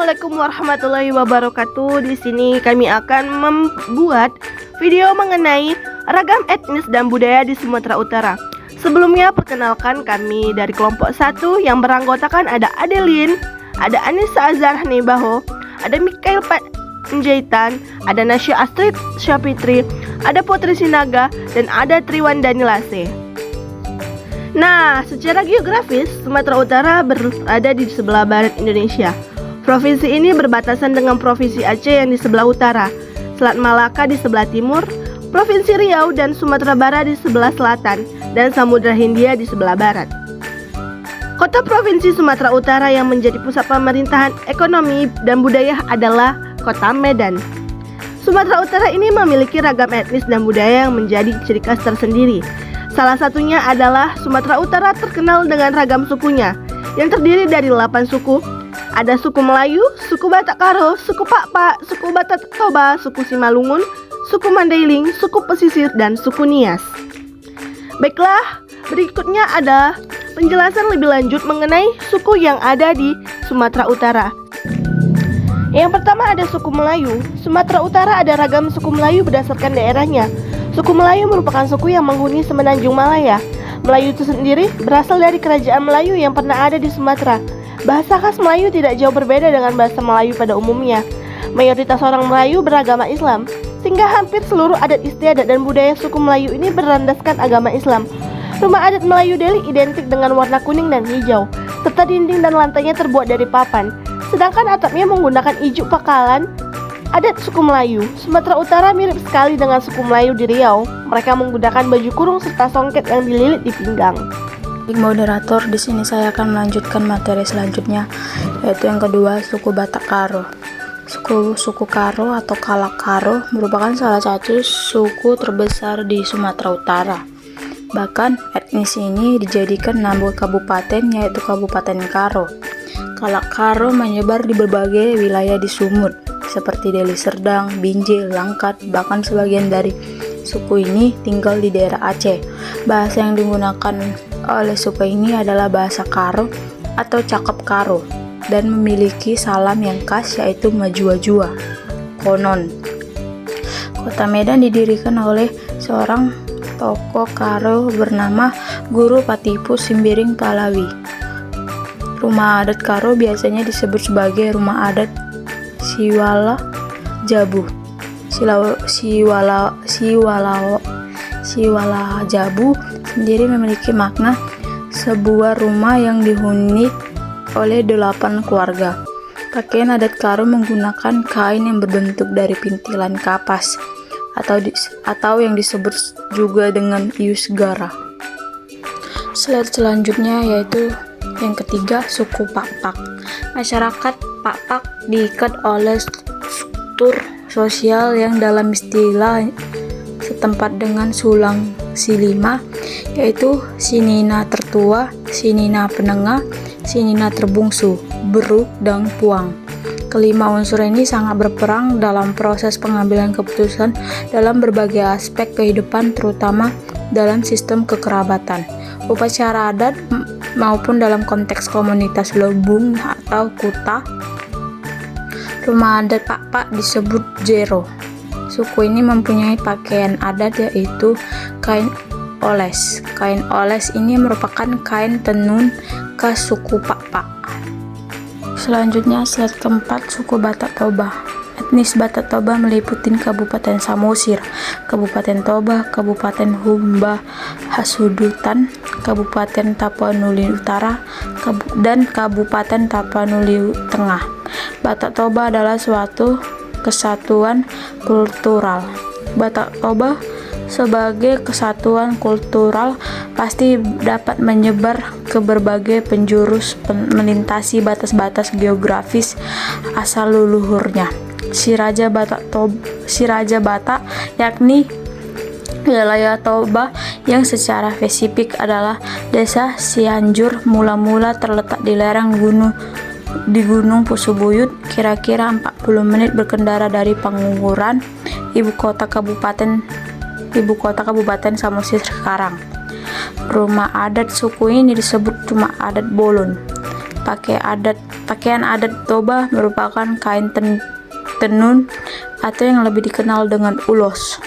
Assalamualaikum warahmatullahi wabarakatuh. Di sini kami akan membuat video mengenai ragam etnis dan budaya di Sumatera Utara. Sebelumnya perkenalkan kami dari kelompok 1 yang beranggotakan ada Adeline, ada Anissa Azhar Nebaho, ada Mikael Panjaitan, ada Nasya Astrid Syafitri, ada Putri Sinaga, dan ada Triwan Danilase. Nah, secara geografis Sumatera Utara berada di sebelah barat Indonesia. Provinsi ini berbatasan dengan Provinsi Aceh yang di sebelah utara, Selat Malaka di sebelah timur, Provinsi Riau dan Sumatera Barat di sebelah selatan, dan Samudra Hindia di sebelah barat. Kota Provinsi Sumatera Utara yang menjadi pusat pemerintahan ekonomi dan budaya adalah Kota Medan. Sumatera Utara ini memiliki ragam etnis dan budaya yang menjadi ciri khas tersendiri. Salah satunya adalah Sumatera Utara terkenal dengan ragam sukunya, yang terdiri dari 8 suku. Ada suku Melayu, suku Batak Karo, suku Pakpak, suku Batak Toba, suku Simalungun, suku Mandailing, suku Pesisir, dan suku Nias. Baiklah, berikutnya ada penjelasan lebih lanjut mengenai suku yang ada di Sumatera Utara. Yang pertama ada suku Melayu. Sumatera Utara ada ragam suku Melayu berdasarkan daerahnya. Suku Melayu merupakan suku yang menghuni Semenanjung Malaya. Melayu itu sendiri berasal dari kerajaan Melayu yang pernah ada di Sumatera. Bahasa khas Melayu tidak jauh berbeda dengan bahasa Melayu pada umumnya. Mayoritas orang Melayu beragama Islam, sehingga hampir seluruh adat istiadat dan budaya suku Melayu ini berlandaskan agama Islam. Rumah adat Melayu Deli identik dengan warna kuning dan hijau, serta dinding dan lantainya terbuat dari papan, sedangkan atapnya menggunakan ijuk pakalan adat suku Melayu. Sumatera Utara mirip sekali dengan suku Melayu di Riau. Mereka menggunakan baju kurung serta songket yang dililit di pinggang. Moderator, di sini saya akan melanjutkan materi selanjutnya, yaitu yang kedua, suku Batak Karo. Suku Karo atau Kalak Karo merupakan salah satu suku terbesar di Sumatera Utara. Bahkan etnis ini dijadikan nama kabupaten, yaitu Kabupaten Karo. Kalak Karo menyebar di berbagai wilayah di Sumut, seperti Deli Serdang, Binjai, Langkat, bahkan sebagian dari suku ini tinggal di daerah Aceh. Bahasa yang digunakan oleh suku ini adalah bahasa Karo atau Cakep Karo dan memiliki salam yang khas, yaitu Majua-jua. Konon, Kota Medan didirikan oleh seorang tokoh Karo bernama Guru Patipu Simbiring Pahlawi. Rumah adat Karo biasanya disebut sebagai rumah adat Siwala Jabu. Siwala Jabu sendiri memiliki makna sebuah rumah yang dihuni oleh 8 keluarga. Pakaian adat Karo menggunakan kain yang berbentuk dari pintilan kapas atau yang disebut juga dengan iusgara. Slide selanjutnya yaitu yang ketiga, suku Pakpak. Masyarakat Pakpak diikat oleh struktur sosial yang dalam istilah setempat dengan sulang silima, yaitu sinina tertua, sinina penengah, sinina terbungsu, beruk, dan puang. Kelima unsur ini sangat berperang dalam proses pengambilan keputusan dalam berbagai aspek kehidupan, terutama dalam sistem kekerabatan, upacara adat, maupun dalam konteks komunitas lobung atau kuta. Rumah adat Pakpak disebut jero. Suku ini mempunyai pakaian adat, yaitu kain oles. Kain oles ini merupakan kain tenun khas suku Pakpak. Selanjutnya slide keempat, suku Batak Toba. Etnis Batak Toba meliputi Kabupaten Samosir, Kabupaten Toba, Kabupaten Humba Hasudutan, Kabupaten Tapanuli Utara, dan Kabupaten Tapanuli Tengah. Batak Toba adalah suatu kesatuan kultural. Batak Toba sebagai kesatuan kultural pasti dapat menyebar ke berbagai penjuru melintasi batas-batas geografis asal leluhurnya. Si Raja Batak yakni wilayah Toba yang secara spesifik adalah Desa Cianjur, mula-mula terletak di lereng Gunung Pusubuyut, kira-kira 40 menit berkendara dari Panguburan, ibu kota Kabupaten Samosir sekarang. Rumah adat suku ini disebut rumah adat Bolon. Pakaian adat Toba merupakan kain tenun atau yang lebih dikenal dengan ulos.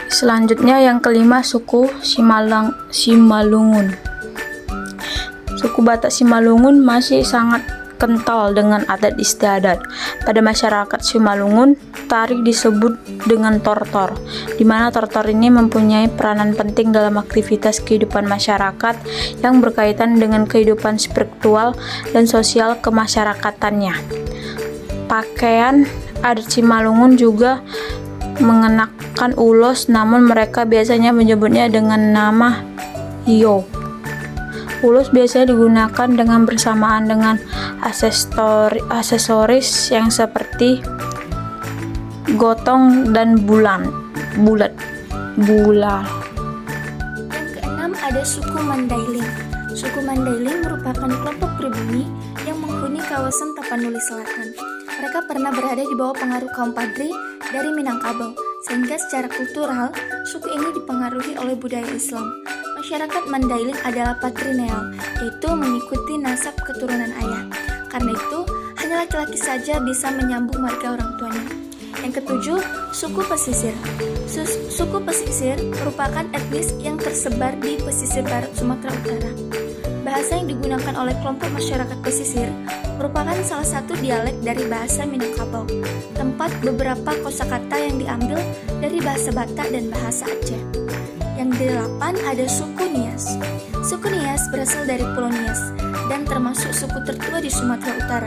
Selanjutnya yang kelima, suku Simalungun. Suku Batak Simalungun masih sangat kental dengan adat istiadat. Pada masyarakat Simalungun, tari disebut dengan tortor, di mana tortor ini mempunyai peranan penting dalam aktivitas kehidupan masyarakat yang berkaitan dengan kehidupan spiritual dan sosial kemasyarakatannya. Pakaian adat Simalungun juga mengenakan ulos, namun mereka biasanya menyebutnya dengan nama hio. Ulos biasanya digunakan dengan bersamaan dengan aksesoris yang seperti gotong dan bulat. Yang keenam ada suku Mandailing. Suku Mandailing merupakan kelompok pribumi yang menghuni kawasan Tapanuli Selatan. Mereka pernah berada di bawah pengaruh kaum Padri dari Minangkabau, sehingga secara kultural suku ini dipengaruhi oleh budaya Islam. Masyarakat Mandailing adalah patrilineal, yaitu mengikuti nasab keturunan ayah. Karena itu, hanya laki-laki saja bisa menyambung marga orang tuanya. Yang ketujuh, suku pesisir. Suku pesisir merupakan etnis yang tersebar di pesisir barat Sumatera Utara. Bahasa yang digunakan oleh kelompok masyarakat pesisir merupakan salah satu dialek dari bahasa Minangkabau, tempat beberapa kosakata yang diambil dari bahasa Batak dan bahasa Aceh. Yang kedelapan ada suku Nias. Suku Nias berasal dari Pulau Nias dan termasuk suku tertua di Sumatera Utara.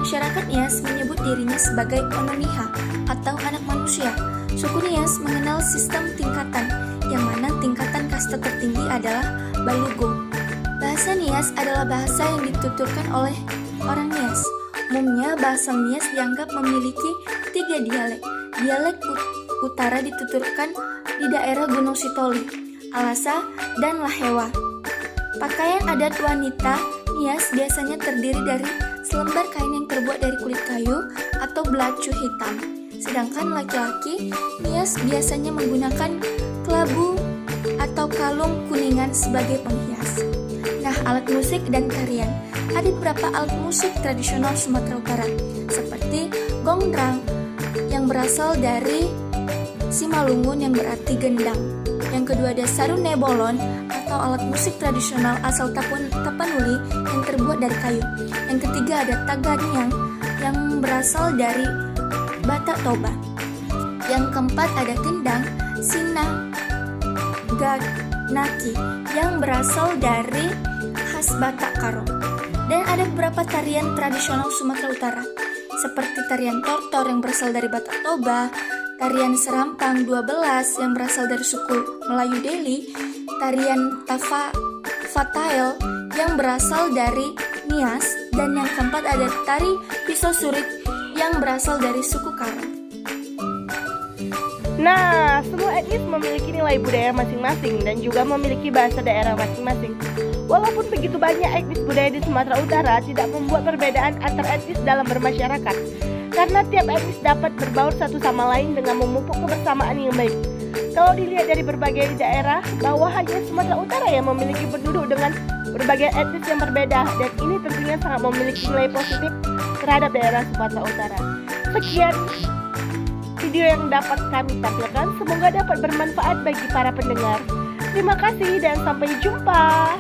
Masyarakat Nias menyebut dirinya sebagai Ononiha atau anak manusia. Suku Nias mengenal sistem tingkatan, yang mana tingkatan kasta tertinggi adalah Balugo. Bahasa Nias adalah bahasa yang dituturkan oleh orang Nias. Umumnya bahasa Nias dianggap memiliki 3 dialek. Dialek utara dituturkan di daerah Gunung Sitoli, Alasa, dan Lahewa. Pakaian adat wanita Nias biasanya terdiri dari selembar kain yang terbuat dari kulit kayu atau belacu hitam. Sedangkan laki-laki Nias biasanya menggunakan kelabu atau kalung kuningan sebagai penghias. Nah, alat musik dan tarian. Ada beberapa alat musik tradisional Sumatera Utara, seperti gongdrang yang berasal dari Simalungun yang berarti gendang. Yang kedua ada sarune bolon atau alat musik tradisional asal Tapanuli yang terbuat dari kayu. Yang ketiga ada taganyang yang berasal dari Batak Toba. Yang keempat ada tindang sinaganaki yang berasal dari khas Batak Karo. Dan ada beberapa tarian tradisional Sumatera Utara, seperti tarian tortor yang berasal dari Batak Toba, tarian serampang 12 yang berasal dari suku Melayu Deli, tarian Fatail yang berasal dari Nias, dan yang keempat ada tari pisau surit yang berasal dari suku Karo. Nah, semua etnis memiliki nilai budaya masing-masing dan juga memiliki bahasa daerah masing-masing. Walaupun begitu banyak etnis budaya di Sumatera Utara, tidak membuat perbedaan antar etnis dalam bermasyarakat. Karena tiap etnis dapat berbaur satu sama lain dengan memupuk kebersamaan yang baik. Kalau dilihat dari berbagai daerah, bahwa hanya Sumatera Utara yang memiliki penduduk dengan berbagai etnis yang berbeda, dan ini tentunya sangat memiliki nilai positif terhadap daerah Sumatera Utara. Sekian video yang dapat kami tampilkan, semoga dapat bermanfaat bagi para pendengar. Terima kasih dan sampai jumpa.